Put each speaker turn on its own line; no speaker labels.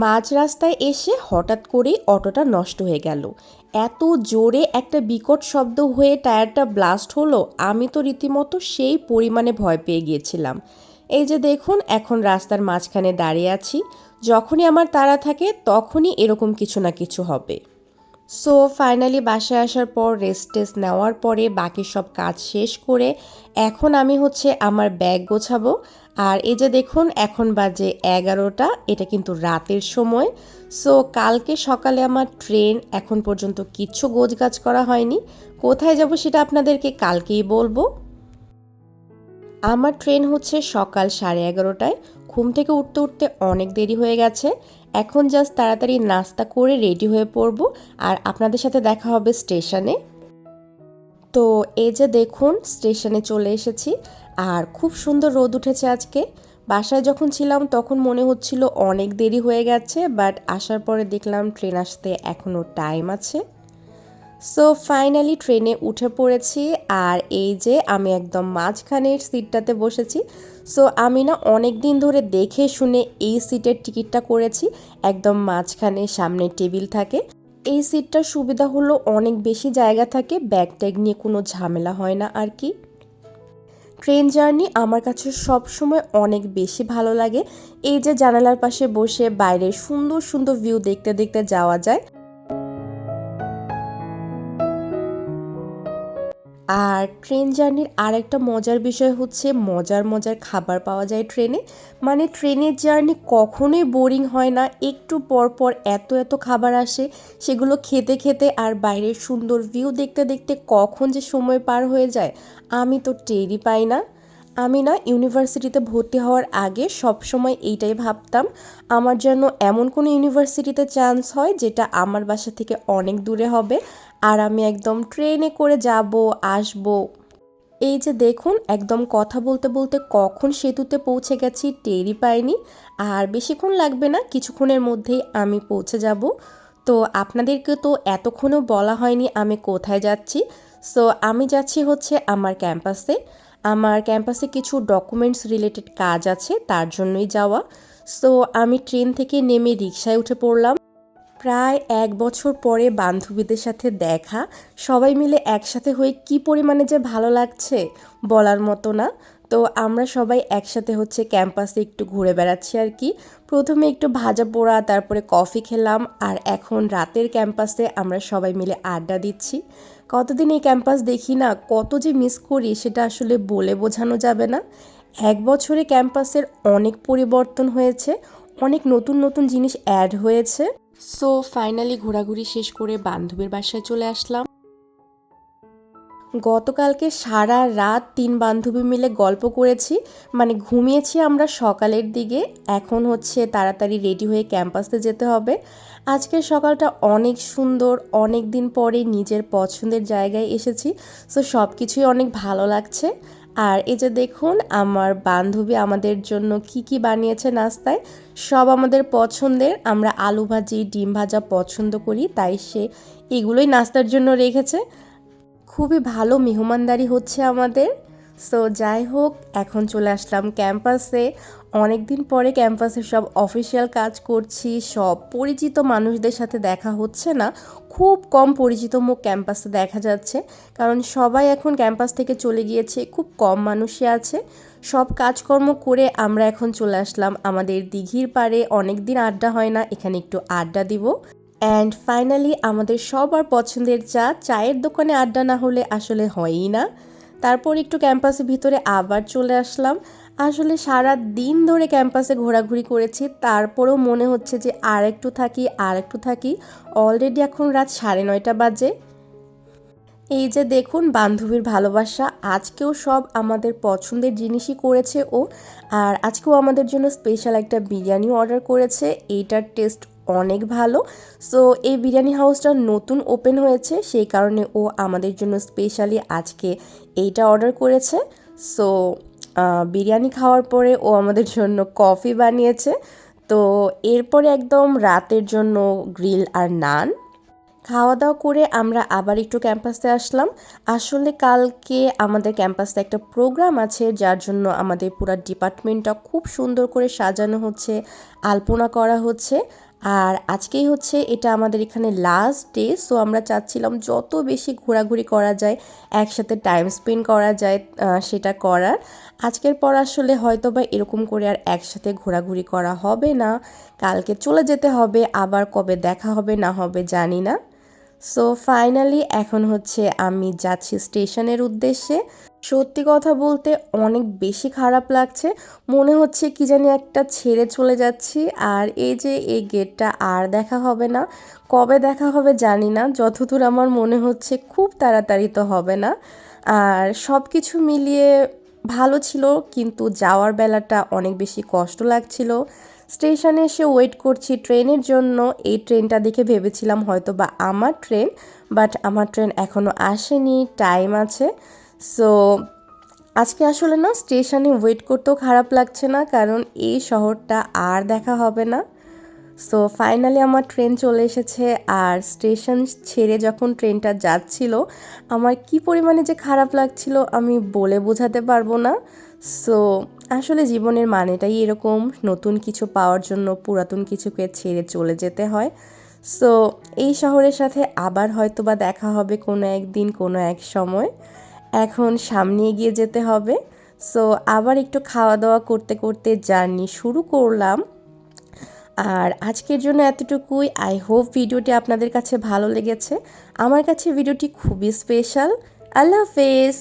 মাঝ রাস্তায় এসে হঠাৎ করেই অটোটা নষ্ট হয়ে গেল। এত জোরে একটা বিকট শব্দ হয়ে টায়ারটা ব্লাস্ট হলো, আমি তো রীতিমতো সেই পরিমাণে ভয় পেয়ে গিয়েছিলাম। এই যে দেখুন, এখন রাস্তার মাঝখানে দাঁড়িয়ে আছি। যখনই আমার তাড়া থাকে তখনই এরকম কিছু না কিছু হবে। সো ফাইনালি বাসায় আসার পর রেস্ট টেস্ট নেওয়ার পরে বাকি সব কাজ শেষ করে এখন আমি আমার ব্যাগ গোছাবো। আর এই যে দেখুন, এখন বাজে 11টা, এটা কিন্তু রাতের সময়। সো কালকে সকালে আমার ট্রেন, এখন পর্যন্ত কিচ্ছু গোছগাছ করা হয়নি। কোথায় যাব সেটা আপনাদেরকে কালকেই বলবো। আমার ট্রেন সকাল 11:30টায়। ঘুম থেকে উঠতে উঠতে অনেক দেরি হয়ে গেছে। এখন জাস্ট তাড়াতাড়ি নাস্তা করে রেডি হয়ে পড়ব, আর আপনাদের সাথে দেখা হবে স্টেশনে। তো এই যে দেখুন, স্টেশনে চলে এসেছি। আর খুব সুন্দর রোদ উঠেছে আজকে। বাসায় যখন ছিলাম তখন মনে হচ্ছিল অনেক দেরি হয়ে গেছে, বাট আসার পরে দেখলাম ট্রেন আসতে এখনও টাইম আছে। সো ফাইনালি ট্রেনে উঠে পড়েছি। আর এই যে আমি একদম মাঝখানের সিটটাতে বসেছি। সো আমি না অনেক দিন ধরে দেখে শুনে এই সিটের টিকিটটা করেছি। একদম মাঝখানে সামনে টেবিল থাকে। এই সিটটার সুবিধা হলো অনেক বেশি জায়গা থাকে, ব্যাগ ট্যাগ নিয়ে কোনো ঝামেলা হয় না আর কি। ট্রেন জার্নি আমার কাছে সব সময় অনেক বেশি ভালো লাগে। এই যে জানালার পাশে বসে বাইরের সুন্দর সুন্দর ভিউ দেখতে দেখতে যাওয়া যায়। আর ট্রেন জার্নির আরেকটা মজার বিষয় মজার মজার খাবার পাওয়া যায় ট্রেনে। মানে ট্রেনের জার্নি কখনোই বোরিং হয় না, একটু পর পর এত এত খাবার আসে। সেগুলো খেতে খেতে আর বাইরের সুন্দর ভিউ দেখতে দেখতে কখন যে সময় পার হয়ে যায় আমি তো টেরই পাই না। আমি না ইউনিভার্সিটিতে ভর্তি হওয়ার আগে সব সময় এইটাই ভাবতাম, আমার যেন এমন কোনো ইউনিভার্সিটিতে চান্স হয় যেটা আমার বাসা থেকে অনেক দূরে হবে, আর আমি একদম ট্রেনে করে যাব আসব। এই যে দেখুন, একদম কথা বলতে বলতে কখন সেতুতে পৌঁছে গেছি টেরই পাইনি। আর বেশিক্ষণ লাগবে না, কিছুক্ষণের মধ্যেই আমি পৌঁছে যাব। তো আপনাদেরকে তো এতক্ষণও বলা হয়নি আমি কোথায় যাচ্ছি। সো আমি যাচ্ছি আমার ক্যাম্পাসে। আমার ক্যাম্পাসে কিছু ডকুমেন্টস রিলেটেড কাজ আছে, তার জন্যই যাওয়া। সো আমি ট্রেন থেকে নেমে রিকশায় উঠে পড়লাম। প্রায় 1 বছর পরে বান্ধবীদের সাথে দেখা, সবাই মিলে একসাথে হয়ে কি পরিমাণে যে ভালো লাগছে বলার মতো না। তো আমরা সবাই একসাথে ক্যাম্পাসে একটু ঘুরে বেড়াচ্ছি আর কি। প্রথমে একটু ভাজা পোড়া, তারপরে কফি খেলাম, আর এখন রাতের ক্যাম্পাসে আমরা সবাই মিলে আড্ডা দিচ্ছি। কতদিন এই ক্যাম্পাস দেখি না, কত যে মিস করি সেটা আসলে বলে বোঝানো যাবে না। 1 বছরে ক্যাম্পাসের অনেক পরিবর্তন হয়েছে, অনেক নতুন নতুন জিনিস অ্যাড হয়েছে। সো ফাইনালি ঘোরাঘুরি শেষ করে বান্ধবীর বাসায় চলে আসলাম। গতকালকে সারা রাত 3 বান্ধবী মিলে গল্প করেছি, মানে ঘুমিয়েছি আমরা সকালের দিকে। এখন তাড়াতাড়ি রেডি হয়ে ক্যাম্পাসে যেতে হবে। আজকের সকালটা অনেক সুন্দর, অনেক দিন পরে নিজের পছন্দের জায়গায় এসেছি। সো সব কিছুই অনেক ভালো লাগছে। আর এই যে দেখুন, আমার বান্ধবী আমাদের জন্য কি কি বানিয়েছে নাস্তায়, সব আমাদের পছন্দের। আমরা আলু ভাজি, ডিম ভাজা পছন্দ করি, তাই সে এগুলোই নাস্তার জন্য রেখেছে। খুবই ভালো মেহমানদারি আমাদের। সো যাই হোক, এখন চলে আসলাম ক্যাম্পাসে। অনেক দিন পরে ক্যাম্পাসে সব অফিসিয়াল কাজ করছি, সব পরিচিত মানুষদের সাথে দেখা হচ্ছে না। খুব কম পরিচিত মুখ ক্যাম্পাসে দেখা যাচ্ছে, কারণ সবাই এখন ক্যাম্পাস থেকে চলে গিয়েছে, খুব কম মানুষই আছে। সব কাজকর্ম করে আমরা এখন চলে আসলাম আমাদের দিঘির পাড়ে। অনেক দিন আড্ডা হয় না, এখানে একটু আড্ডা দিব। অ্যান্ড ফাইনালি আমাদের সবার পছন্দের চায়ের দোকানে আড্ডা না হলে আসলে হয়ই না। তারপর একটু ক্যাম্পাসের ভিতরে আবার চলে আসলাম। আসলে সারা দিন ধরে ক্যাম্পাসে ঘোরাঘুরি করেছি, তারপরেও মনে হচ্ছে যে আর একটু থাকি। অলরেডি এখন রাত 9:30 বাজে। এই যে দেখুন, বান্ধবীর ভালোবাসা, আজকেও সব আমাদের পছন্দের জিনিসই করেছে ও। আর আজকেও আমাদের জন্য স্পেশাল একটা বিরিয়ানি অর্ডার করেছে, এইটার টেস্ট অনেক ভালো। সো এই বিরিয়ানি হাউসটা নতুন ওপেন হয়েছে, সেই কারণে ও আমাদের জন্য স্পেশালি আজকে এইটা অর্ডার করেছে। সো বিরিয়ানি খাওয়ার পরে ও আমাদের জন্য কফি বানিয়েছে। তো এরপরে একদম রাতের জন্য গ্রিল আর নান। খাওয়া দাওয়া করে আমরা আবার একটু ক্যাম্পাসে আসলাম। আসলে কালকে আমাদের ক্যাম্পাসে একটা প্রোগ্রাম আছে, যার জন্য আমাদের পুরা ডিপার্টমেন্টটা খুব সুন্দর করে সাজানো হচ্ছে, আলপনা করা হচ্ছে। আর আজকেই হচ্ছে এটা আমাদের এখানে লাস্ট ডে, সো আমরা চাচ্ছিলাম যত বেশি ঘোরাঘুরি করা যায়, একসাথে টাইম স্পেন্ড করা যায় সেটা করার। আজকের পর আসলে হয়তো বা এরকম করে আর একসাথে ঘোরাঘুরি করা হবে না, কালকে চলে যেতে হবে, আবার কবে দেখা হবে না হবে জানি না। সো ফাইনালি এখন হচ্ছে আমি যাচ্ছি স্টেশনের উদ্দেশ্যে। সত্যি কথা বলতে অনেক বেশি খারাপ লাগছে, মনে হচ্ছে কি জানি একটা ছেড়ে চলে যাচ্ছি। আর এই যে এই গেটটা আর দেখা হবে না, কবে দেখা হবে জানি না, যতদূর আমার মনে হচ্ছে খুব তাড়াতাড়ি তো হবে না। আর সব কিছু মিলিয়ে ভালো ছিল, কিন্তু যাওয়ার বেলাটা অনেক বেশি কষ্ট লাগছিল। স্টেশনে এসে ওয়েট করছি ট্রেনের জন্য। এই ট্রেনটা দেখে ভেবেছিলাম হয়তো বা আমার ট্রেন, বাট আমার ট্রেন এখনও আসেনি, টাইম আছে। সো আজকে আসলে না স্টেশনে ওয়েট করতেও খারাপ লাগছে না, কারণ এই শহরটা আর দেখা হবে না। সো ফাইনালি আমার ট্রেন চলে এসেছে। আর স্টেশন ছেড়ে যখন ট্রেনটা যাচ্ছিল, আমার কি পরিমাণে যে খারাপ লাগছিল আমি বলে বোঝাতে পারবো না। সো আসলে জীবনের মানেটাই এরকম, নতুন কিছু পাওয়ার জন্য পুরাতন কিছুকে ছেড়ে চলে যেতে হয়। সো এই শহরের সাথে আবার হয়তো বা দেখা হবে কোনো একদিন, কোনো এক সময়। এখন সামনে এগিয়ে যেতে হবে। সো আবার একটু খাওয়া দাওয়া করতে করতে জার্নি শুরু করলাম। আর আজকের জন্য এতটুকুই। আই হোপ ভিডিওটি আপনাদের কাছে ভালো লেগেছে। আমার কাছে ভিডিওটি খুবই স্পেশাল। আল্লাহ হাফেজ।